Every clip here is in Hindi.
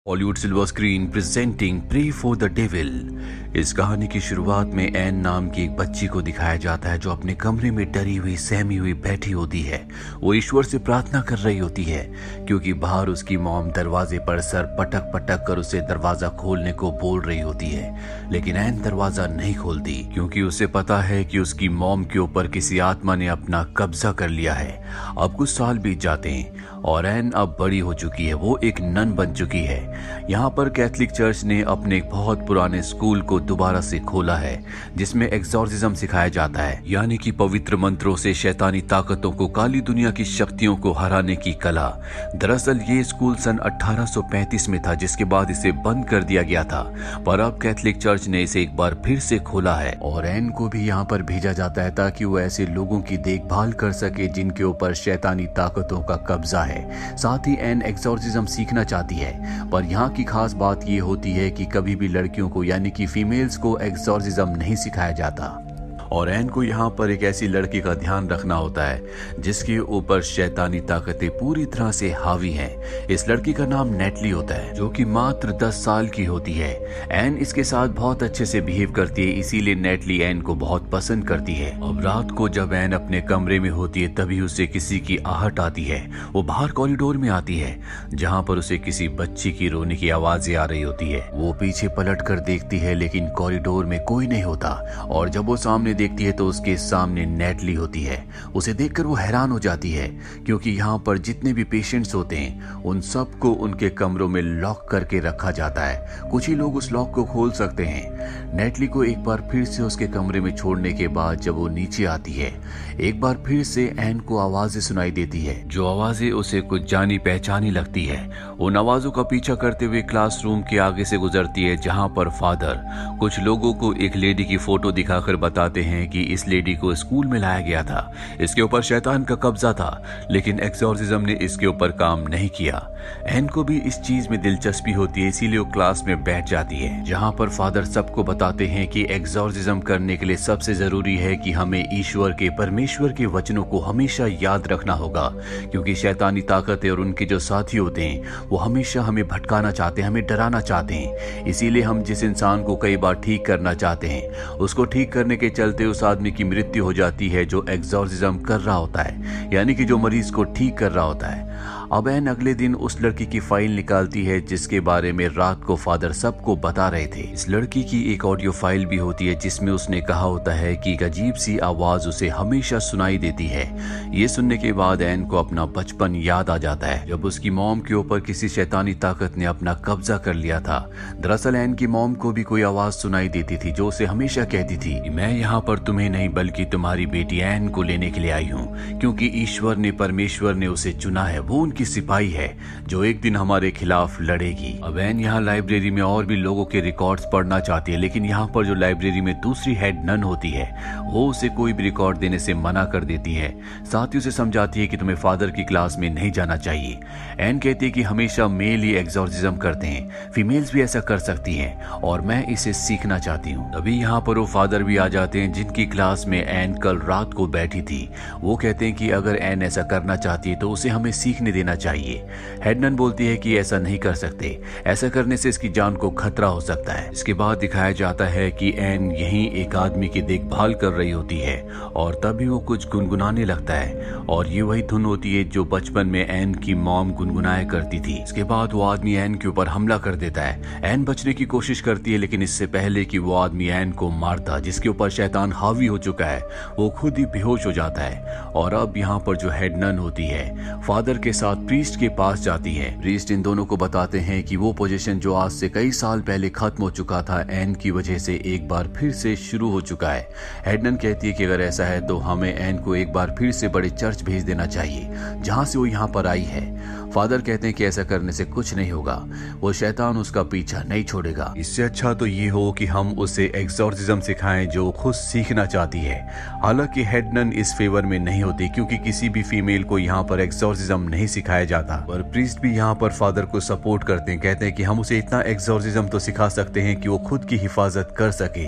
Hollywood silver screen presenting Prey for the Devil. इस कहानी की शुरुआत में एन नाम की एक बच्ची को दिखाया जाता है जो अपने कमरे में डरी हुई सहमी हुई बैठी होती है। वो ईश्वर से प्रार्थना कर रही होती है क्योंकि बाहर उसकी मॉम दरवाजे पर सर पटक पटक कर उसे दरवाजा खोलने को बोल रही होती है, लेकिन एन दरवाजा नहीं खोलती क्योंकि उसे पता है कि उसकी मॉम के ऊपर किसी आत्मा ने अपना कब्जा कर लिया है। अब कुछ साल बीत जाते हैं और एन अब बड़ी हो चुकी है, वो एक नन बन चुकी है। यहाँ पर कैथोलिक चर्च ने अपने एक बहुत पुराने स्कूल को दोबारा से खोला है जिसमें एक्सॉर्सिज्म सिखाया जाता है, यानी कि पवित्र मंत्रों से शैतानी ताकतों को, काली दुनिया की शक्तियों को हराने की कला। दरअसल ये स्कूल सन 1835 में था जिसके बाद इसे बंद कर दिया गया था, पर अब कैथोलिक चर्च ने इसे एक बार फिर से खोला है और एन को भी यहाँ पर भेजा जाता है ताकि वो ऐसे लोगों की देखभाल कर सके जिनके ऊपर शैतानी ताकतों का कब्जा है। साथ ही एन एक्सॉर्सिज्म सीखना चाहती है, पर यहाँ की खास बात ये होती है कि कभी भी लड़कियों को यानी कि फीमेल्स को एक्सॉर्सिज्म नहीं सिखाया जाता और एन को यहाँ पर एक ऐसी लड़की का ध्यान रखना होता है जिसके ऊपर शैतानी ताकतें पूरी तरह से हावी हैं। इस लड़की का नाम नेटली होता है जो कि मात्र 10 साल की होती है। एन इसके साथ बहुत अच्छे से बिहेव करती है, इसीलिए नेटली एन को बहुत पसंद करती है। अब रात को जब एन अपने कमरे में होती है तभी उसे किसी की आहट आती है। वो बाहर कॉरिडोर में आती है जहाँ पर उसे किसी बच्ची की रोने की आवाजें आ रही होती है। वो पीछे पलट कर देखती है लेकिन कॉरिडोर में कोई नहीं होता और जब वो सामने देखती है तो उसके सामने नेटली होती है। उसे देखकर वो हैरान हो जाती है क्योंकि यहाँ पर जितने भी पेशेंट्स होते हैं उन सबको उनके कमरों में लॉक करके रखा जाता है, कुछ ही लोग उस लॉक को खोल सकते हैं। नेटली को एक बार फिर से उसके कमरे में छोड़ने के बाद जब वो नीचे आती है एक बार फिर से एन को आवाजें सुनाई देती है, जो आवाजें उसे कुछ जानी पहचानी लगती है। उन आवाजों का पीछा करते हुए क्लासरूम के आगे से गुजरती है जहाँ पर फादर कुछ लोगों को एक लेडी की फोटो दिखाकर बताते हैं कि इस लेडी को स्कूल में लाया गया था, इसके ऊपर शैतान का कब्जा था, लेकिन एक्सॉर्सिज्म ने इसके ऊपर काम नहीं किया। एन को भी इस चीज में दिलचस्पी होती है, इसीलिए वो क्लास में बैठ जाती है जहां पर फादर सबको बताते हैं कि एक्सॉर्सिज्म करने के लिए सबसे जरूरी है कि हमें ईश्वर के, परमेश्वर के वचनों को हमेशा याद रखना होगा क्योंकि शैतानी ताकतें और उनके जो साथी होते हैं वो हमेशा हमें भटकाना चाहते हैं, हमें डराना चाहते हैं। इसीलिए हम जिस इंसान को कई बार ठीक करना चाहते हैं उसको ठीक करने के चलते उस आदमी की मृत्यु हो जाती है जो एक्सॉर्सिज्म कर रहा होता है, यानी कि जो मरीज को ठीक कर रहा होता है। अब एन अगले दिन उस लड़की की फाइल निकालती है जिसके बारे में रात को फादर सबको बता रहे थे। इस लड़की की एक ऑडियो फाइल भी होती है जिसमें उसने कहा होता है कि एक अजीब सी आवाज उसे हमेशा सुनाई देती है। ये सुनने के बाद एन को अपना बचपन याद आ जाता है जब उसकी मॉम के ऊपर किसी शैतानी ताकत ने अपना कब्जा कर लिया था। दरअसल एन की मॉम को भी कोई आवाज सुनाई देती थी जो उसे हमेशा कहती थी कि मैं यहाँ पर तुम्हें नहीं बल्कि तुम्हारी बेटी एन को लेने के लिए आई हूँ क्योंकि ईश्वर ने, परमेश्वर ने उसे चुना है, वो उनकी सिपाही है जो एक दिन हमारे खिलाफ लड़ेगी। अब एन यहाँ लाइब्रेरी में और भी लोगों के रिकॉर्ड्स पढ़ना चाहती है, लेकिन यहाँ पर जो लाइब्रेरी में दूसरी हेड नन होती है वो उसे कोई भी रिकॉर्ड देने से मना कर देती है। साथ ही उसे समझाती है कि तुम्हें फादर की क्लास में नहीं जाना चाहिए। एन कहती है कि हमेशा मेल ही एक्सॉर्सिज्म करते हैं, फीमेल्स भी ऐसा कर सकती हैं और मैं इसे सीखना चाहती हूँ। तभी यहाँ पर वो फादर भी आ जाते हैं जिनकी क्लास में एन कल रात को बैठी थी। वो कहते हैं कि अगर एन ऐसा करना चाहती है तो उसे हमें सीखने देना चाहिए। हेडनन बोलती है कि ऐसा नहीं कर सकते, ऐसा करने से इसकी जान को खतरा हो सकता है। इसके बाद दिखाया जाता है कि एन यहीं एक आदमी की देखभाल कर रही होती है और तभी वो कुछ गुनगुनाने लगता है और ये वही धुन होती है जो बचपन में एन की मॉम गुनगुनाया करती थी। इसके बाद वो आदमी एन के ऊपर हमला कर देता है। एन बचने की कोशिश करती है लेकिन इससे पहले कि वो आदमी एन को मारता जिसके ऊपर शैतान हावी हो चुका है वो खुद ही बेहोश हो जाता है। और अब यहाँ पर जो हेड नन होती है फादर के साथ प्रीस्ट के पास जाती है। प्रीस्ट इन दोनों को बताते हैं कि वो पोजीशन जो आज से कई साल पहले खत्म हो चुका था एन की वजह से एक बार फिर से शुरू हो चुका है। हेडनन कहती है कि अगर ऐसा है तो हमें एन को एक बार फिर से बड़े चर्च भेज देना चाहिए जहां से वो यहाँ पर आई है। फादर कहते हैं कि ऐसा करने से कुछ नहीं होगा, वो शैतान उसका पीछा नहीं छोड़ेगा। इससे अच्छा तो ये हो कि हम उसे एक्सॉर्सिज्म सिखाएं जो खुद सीखना चाहती है। हालांकि हेडनन इस फेवर में नहीं होती क्योंकि किसी भी फीमेल को यहाँ पर एक्सॉर्सिज्म नहीं सिखाया जाता, पर प्रीस्ट भी यहाँ पर फादर को सपोर्ट करते हैं, कहते हैं कि हम उसे इतना एक्सॉर्सिज्म तो सिखा सकते हैं कि वो खुद की हिफाजत कर सके।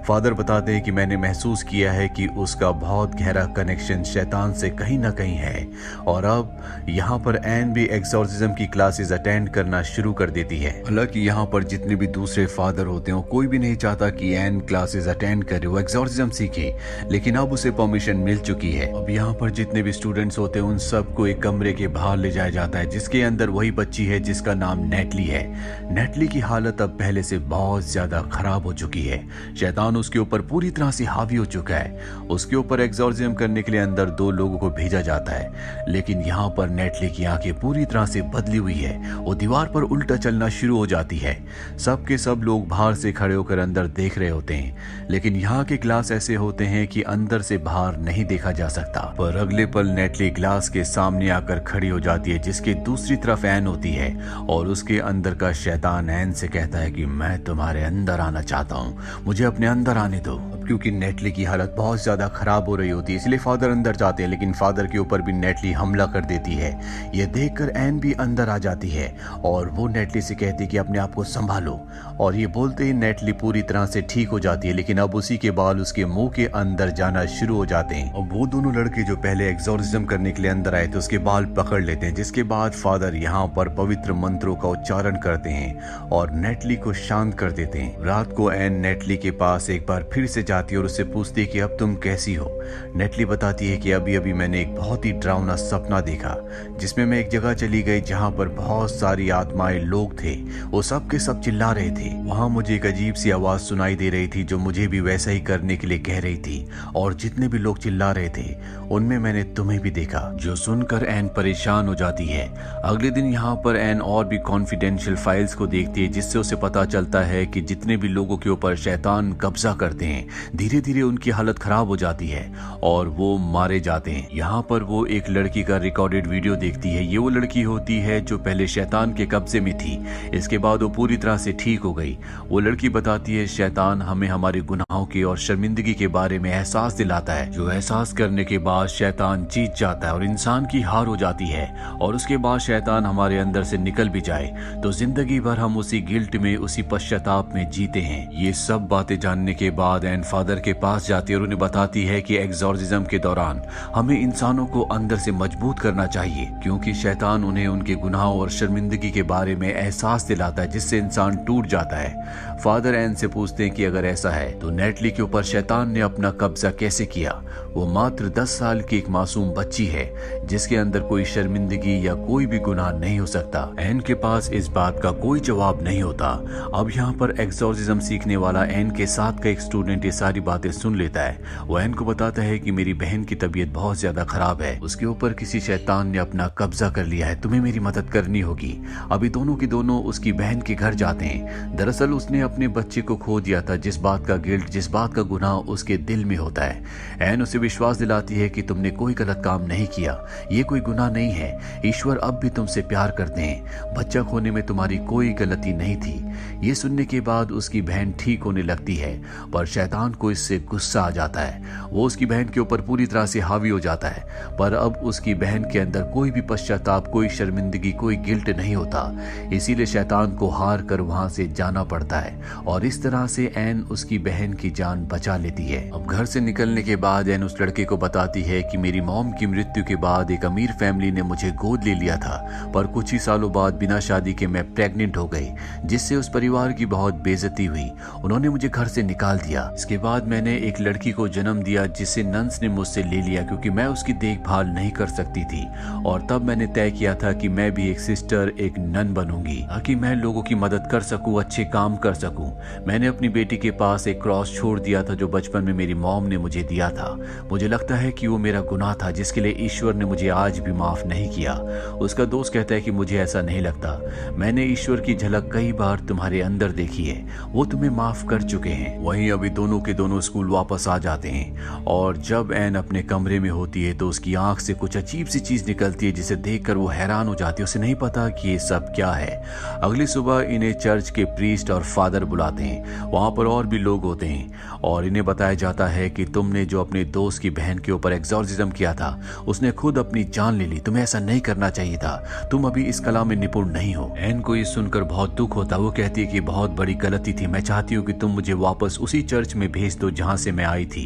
फादर बताते हैं कि मैंने महसूस किया है कि उसका बहुत गहरा कनेक्शन शैतान से कहीं ना कहीं है और अब यहाँ पर एन भी एक्सॉर्सिज्म की क्लासेस अटेंड करना शुरू कर देती है। हालांकि यहाँ पर जितने भी दूसरे फादर होते हैं कोई भी नहीं चाहता कि एन क्लासेस अटेंड करे, वो एक्सॉर्सिज्म सीखे, लेकिन अब उसे परमिशन मिल चुकी है। अब यहाँ पर जितने भी स्टूडेंट्स होते हैं उन सबको एक कमरे के बाहर ले जाया जाता है, जिसके अंदर वही बच्ची है जिसका नाम नेटली है। नेटली की हालत अब पहले से बहुत ज्यादा खराब हो चुकी है। शैतान उसके ऊपर पूरी तरह से हावी हो चुका है। उसके ऊपर एक्सॉर्सिज्म करने के लिए अंदर 2 लोगों को भेजा जाता है, लेकिन यहाँ पर नेटली की आंखें पूरी तरह से बदली हुई है। वो दीवार पर उल्टा चलना शुरू हो जाती है। सब के सब लोग बाहर से खड़े होकर अंदर देख रहे होते हैं, लेकिन यहाँ के ग्लास ऐसे होते हैं कि अंदर से बाहर नहीं देखा जा सकता। पर अगले पल नेटली ग्लास के सामने आकर खड़ी हो जाती है, जिसके दूसरी तरफ एन होती है, और उसके अंदर का शैतान एन से कहता है कि मैं तुम्हारे अंदर आना चाहता हूँ, मुझे अपने अंदर आने दो। क्योंकि नेटली की हालत बहुत ज्यादा खराब हो रही होती है, इसलिए फादर अंदर जाते हैं, लेकिन फादर के ऊपर भी नेटली हमला कर देती है। यह देखकर एन भी अंदर आ जाती है और वो नेटली से कहती है कि अपने आप को संभालो, और ये बोलते ही नेटली पूरी तरह से ठीक हो जाती है। लेकिन अब उसी के बाल उसके मुंह के अंदर जाना शुरू हो जाते हैं, और वो दोनों लड़के जो पहले एक्सॉर्सिज्म करने के लिए अंदर आए थे उसके बाल पकड़ लेते हैं, जिसके बाद फादर यहाँ पर पवित्र मंत्रों का उच्चारण करते हैं और नेटली को शांत कर देते हैं। रात को एन नेटली के पास एक बार फिर से जाती है और उससे पूछती है कि अब तुम कैसी हो। नेटली बताती है कि अभी अभी मैंने एक बहुत ही डरावना सपना देखा, जिसमें मैं एक जगह चली गई जहां पर बहुत सारी आत्माएं लोग थे, वो सब के सब चिल्ला रहे थे। वहां मुझे एक अजीब सी आवाज सुनाई दे रही थी जो मुझे भी वैसा ही करने के लिए कह रही थी, और जितने भी लोग चिल्ला रहे थे उनमें मैंने तुम्हें भी देखा। जो सुनकर एन परेशान हो जाती है। अगले दिन यहाँ पर एन और भी कॉन्फिडेंशियल फाइल्स को देखती है, जिससे उसे पता चलता है कि जितने भी लोगों के ऊपर शैतान कब्जा करते हैं धीरे धीरे उनकी हालत खराब हो जाती है और वो मारे जाते हैं। यहाँ पर वो एक लड़की का रिकॉर्डेड वीडियो देखती है। ये वो लड़की होती है जो पहले शैतान के कब्जे में थी, इसके बाद वो पूरी तरह से ठीक हो गई। वो लड़की बताती है शैतान हमें हमारे गुनाहों के और शर्मिंदगी के बारे में एहसास दिलाता है, जो एहसास करने के बाद शैतान जीत जाता है और इंसान की हार हो जाती है, और उसके बाद शैतान हमारे अंदर से निकल भी जाए तो जिंदगी भर हम उसी गिल्ट में, उसी पश्चाताप में जीते हैं। ये सब बातें जानने के बाद एन फादर के पास जाती है और उन्हें बताती है कि एक्सॉर्सिज्म के दौरान हमें इंसानों को अंदर से मजबूत करना चाहिए, क्योंकि शैतान उन्हें उनके गुनाहों और शर्मिंदगी के बारे में एहसास दिलाता है, जिससे इंसान टूट जाता है। फादर एन से पूछते हैं कि अगर ऐसा है तो नेटली के ऊपर शैतान ने अपना कब्जा कैसे किया। वो मात्र 10 साल की एक मासूम बच्ची है जिसके अंदर कोई शर्मिंदगी या कोई भी गुनाह नहीं हो सकता। एन के पास इस बात का कोई जवाब नहीं होता। अब यहाँ पर एक्सॉर्सिज्म सीखने वाला एन के साथ का एक स्टूडेंट ये सारी बातें सुन लेता है। वो एन को बताता है कि मेरी बहन की तबीयत बहुत ज्यादा खराब है, उसके ऊपर किसी शैतान ने अपना कब्जा कर लिया है, तुम्हें मेरी मदद करनी होगी। अभी दोनों के दोनों उसकी बहन के घर जाते हैं। दरअसल उसने अपने बच्चे को खो दिया था, जिस बात का गिल्ट, जिस बात का गुनाह उसके दिल में होता है। एन उसे विश्वास दिलाती है कि तुमने कोई गलत काम नहीं किया, ये कोई गुनाह नहीं है, ईश्वर अब भी तुमसे प्यार करते हैं, बच्चा खोने में तुम्हारी कोई गलती नहीं थी। ये सुनने के बाद उसकी बहन ठीक होने लगती है, पर शैतान को इससे गुस्सा आ जाता है। वो उसकी बहन के ऊपर पूरी तरह से हावी हो जाता है, पर अब उसकी बहन के अंदर कोई भी पश्चाताप, कोई शर्मिंदगी, कोई गिल्ट नहीं होता। इसीलिए शैतान को हार कर वहां से जाना पड़ता है, और इस तरह से एन उसकी बहन की जान बचा लेती है। अब घर से निकलने के बाद एन उस लड़के को बताती है कि मेरी मॉम की मृत्यु के बाद एक अमीर फैमिली ने मुझे गोद ले लिया था, पर कुछ ही सालों बाद बिना शादी के मैं प्रेग्नेंट हो गई, जिससे उस परिवार की बहुत बेइज्जती हुई। उन्होंने मुझे घर से निकाल दिया। इसके बाद मैंने एक लड़की को जन्म दिया जिसे नन्स ने मुझसे ले लिया, क्योंकि मैं उसकी देखभाल नहीं कर सकती थी, और तब मैंने तय किया था कि मैं भी एक सिस्टर, एक नन बनूंगी, ताकि मैं लोगों की मदद कर सकूं, अच्छे काम कर सकूं। मैंने अपनी बेटी के पास एक क्रॉस छोड़ दिया था जो बचपन में मेरी मॉम ने मुझे दिया था। मुझे लगता है कि वो मेरा गुनाह था जिसके लिए ईश्वर ने मुझे आज भी माफ नहीं किया। उसका दोस्त कहता है कि मुझे ऐसा नहीं लगता, मैंने ईश्वर की झलक कई बार तुम्हारे अंदर देखी है, वो तुम्हें माफ कर चुके हैं। वहीं अभी दोनों के दोनों स्कूल वापस आ जाते हैं, और जब एन अपने कमरे में होती है तो उसकी आंख से कुछ अजीब सी चीज निकलती है, जिसे देखकर वो हैरान हो जाती है। उसे नहीं पता कि ये सब क्या है। अगली सुबह इन्हें चर्च के प्रीस्ट और फादर बुलाते हैं। वहां पर और भी लोग होते हैं और इन्हें बताया जाता है कि तुमने जो अपने दोस्त की बहन के ऊपर एक्सॉर्सिज्म किया था, उसने खुद अपनी जान ले ली, तुम्हें ऐसा नहीं करना चाहिए था, तुम अभी इस कला में निपुण नहीं हो। एन को ये सुनकर बहुत दुख होता। वो कहती है कि बहुत बड़ी गलती थी, मैं चाहती हूँ कि तुम मुझे वापस उसी चर्च में भेज दो जहां से मैं आई थी।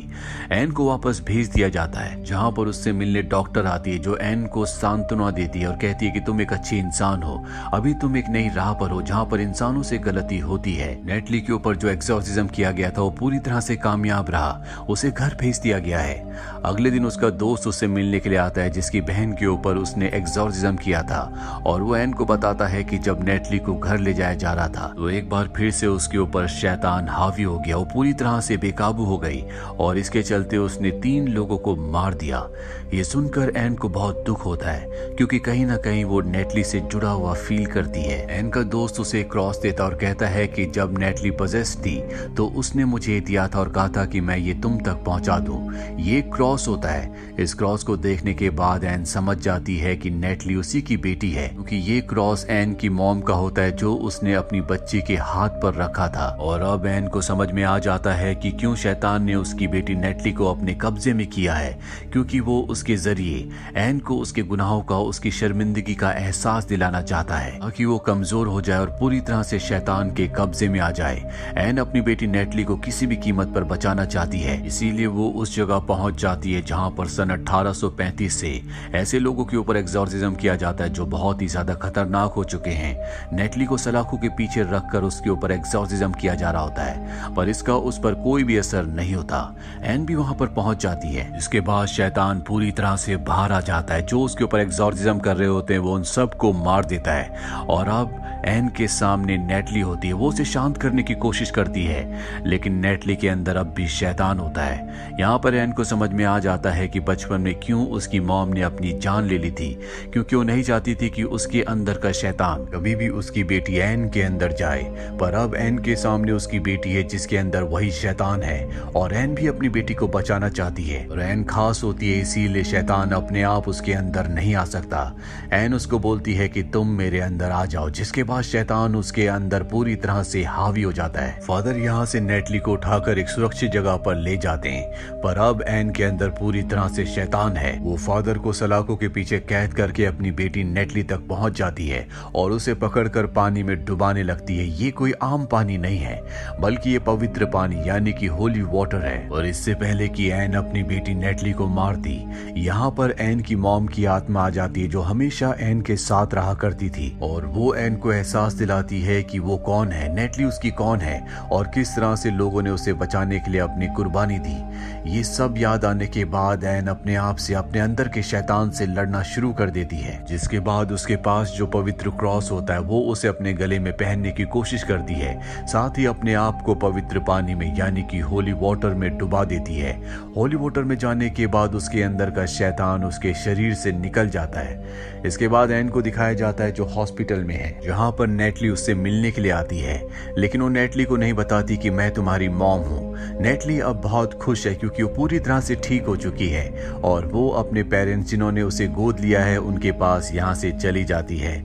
एन को वापस भेज दिया जाता है, जहां पर उससे मिलने डॉक्टर आती है जो एन को सांत्वना देती है और कहती है कि तुम एक अच्छी इंसान हो, अभी तुम एक नई राह पर हो जहां पर इंसानों से गलती होती है। नेटली के ऊपर जो एक्सॉर्सिज्म किया गया था वो पूरी तरह से कामयाब रहा, उसे घर भेज दिया गया है। अगले दिन उसका दोस्त उससे मिलने के लिए आता है जिसकी बहन के ऊपर उसने एक्सॉर्सिज्म किया था, और वो एन को बताता है कि जब नेटली को घर ले जाया जा रहा था तो एक बार फिर से उसके ऊपर शैतान हावी हो गया, वो पूरी तरह से बेकाबू हो गई और इसके चलते उसने 3 लोगों को मार दिया। ये सुनकर एन को बहुत दुख होता है क्योंकि कहीं ना कहीं वो नेटली से जुड़ा हुआ फील करती है। एन का दोस्त उसे क्रॉस देता और कहता है कि जब नेटली पजेस्ट थी तो उसने मुझे दिया था और कहा था कि मैं ये तुम तक पहुंचा दूं। ये क्रॉस होता है। इस क्रॉस को देखने के बाद एन समझ जाती है कि नेटली उसी की बेटी है, क्योंकि ये क्रॉस एन की मॉम का होता है जो उसने अपनी बच्ची के हाथ पर रखा था। और अब एन को समझ में आ जाता है कि क्यों शैतान ने उसकी बेटी नेटली को अपने कब्जे में किया है, क्योंकि वो उसके जरिए एन को उसके गुनाहों का, उसकी शर्मिंदगी का एहसास दिलाना चाहता है ताकि वो कमजोर हो जाए और पूरी तरह से शैतान के कब्जे में आ जाए। एन अपनी बेटी नेटली को किसी भी कीमत पर बचाना चाहती है, इसीलिए वो उस जगह पहुंच जाती है जहां पर सन 1835 से ऐसे लोगों के ऊपर एक्सॉर्सिज्म किया जाता है जो बहुत ही ज्यादा खतरनाक हो चुके हैं। नेटली को सलाखों के पीछे रखकर उसके ऊपर एक्सॉर्सिज्म किया जा रहा होता है, पर इसका उस पर कोई भी असर नहीं होता। एन भी वहां पर पहुंच जाती है। इसके बाद शैतान पूरी तरह से बाहर आ जाता है, जो उसके ऊपर एक्सॉर्सिज्म कर रहे होते हैं वो उन सबको मार देता है। और अब एन के सामने नेटली होती है, वो उसे शांत करने की कोशिश करती है, लेकिन नेटली के अंदर अब भी शैतान होता है। यहाँ पर एन को समझ में आ जाता है कि बचपन में क्यों उसकी मॉम ने अपनी जान ले ली थी, क्योंकि वो नहीं चाहती थी कि उसके अंदर का शैतान कभी भी उसकी बेटी एन के अंदर जाए। पर अब एन के सामने उसकी बेटी है जिसके अंदर वही शैतान है, और एन भी अपनी बेटी को बचाना चाहती है। और एन खास होती है, इसीलिए शैतान अपने आप उसके अंदर नहीं आ सकता। एन उसको बोलती है कि तुम मेरे अंदर आ जाओ, जिसके बाद शैतान उसके अंदर पूरी तरह से हावी हो जाता है। फादर यहाँ से नेटली को उठाकर एक सुरक्षित जगह पर ले जाते हैं, पर अब एन के अंदर पूरी तरह से शैतान है। वो फादर को सलाखों के पीछे कैद करके अपनी बेटी नेटली तक पहुंच जाती है और उसे पकड़कर पानी में डुबाने लगती है। ये कोई आम पानी नहीं है, बल्कि ये पवित्र पानी यानी कि होली वाटर है। और इससे पहले कि एन अपनी बेटी नेटली को मार दी, यहाँ पर एन की मॉम की आत्मा आ जाती है जो हमेशा एन के साथ रहा करती थी, और वो एन को एहसास दिलाती है कि वो कौन है, नेटली उसकी कौन है और किस तरह से लोगों ने उसे बचाने के लिए अपनी कुर्बानी दी। ये सब याद आने के बाद एन अपने आप से, अपने अंदर के शैतान से लड़ना शुरू कर देती है, जिसके बाद उसके पास जो पवित्र क्रॉस होता है वो उसे अपने गले में पहनने की कोशिश करती है, साथ ही अपने आप को पवित्र पानी में यानी कि होली वाटर में डुबा देती है। होली वाटर में जाने के बाद उसके अंदर का शैतान उसके शरीर से निकल जाता है। इसके बाद एन को दिखाया जाता है जो हॉस्पिटल में है, जहां पर नेटली उससे मिलने के लिए आती है, लेकिन वो नेटली को नहीं बताती कि मैं तुम्हारी मॉम हूँ। नेटली अब बहुत खुश है क्योंकि वो पूरी तरह से ठीक हो चुकी है, और वो अपने पेरेंट्स जिन्होंने उसे गोद लिया है उनके पास यहाँ से चली जाती है।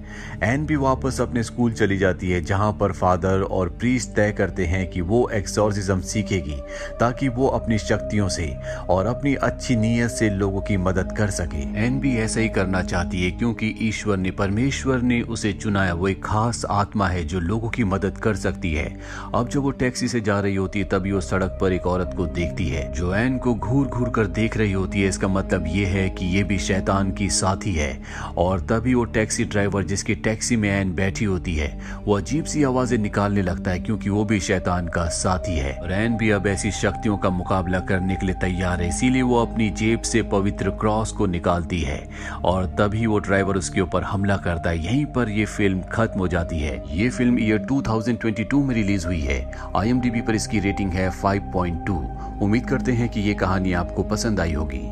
एन भी वापस अपने स्कूल चली जाती है, जहाँ पर फादर और प्रीस्ट तय करते हैं कि वो एक्सॉर्सिज्म सीखेगी ताकि वो अपनी शक्तियों से और अपनी अच्छी नीयत से लोगों की मदद कर सके। एन भी ऐसा ही करना चाहती है क्योंकि ईश्वर ने, परमेश्वर ने उसे चुना है। वो एक खास आत्मा है जो लोगों की मदद कर सकती है। अब जब वो टैक्सी से जा रही होती है तभी वो सड़क पर एक औरत को देखती है जो एन को घूर घूर कर देख रही होती है। इसका मतलब ये है कि ये भी शैतान की साथी है। और तभी वो टैक्सी ड्राइवर जिसकी टैक्सी में एन बैठी होती है वो अजीब सी आवाजें निकालने लगता है क्योंकि वो भी शैतान का साथी है। और एन भी अब ऐसी शक्तियों का मुकाबला करने के लिए तैयार है, इसीलिए वो अपनी जेब से पवित्र क्रॉस को निकालती है और तभी वो ड्राइवर उसके ऊपर हमला करता है। यहीं पर ये फिल्म खत्म हो जाती है। ये फिल्म ईयर 2022 में रिलीज हुई है। IMDb पर इसकी रेटिंग है 5.2। उम्मीद करते हैं कि ये कहानी आपको पसंद आई होगी।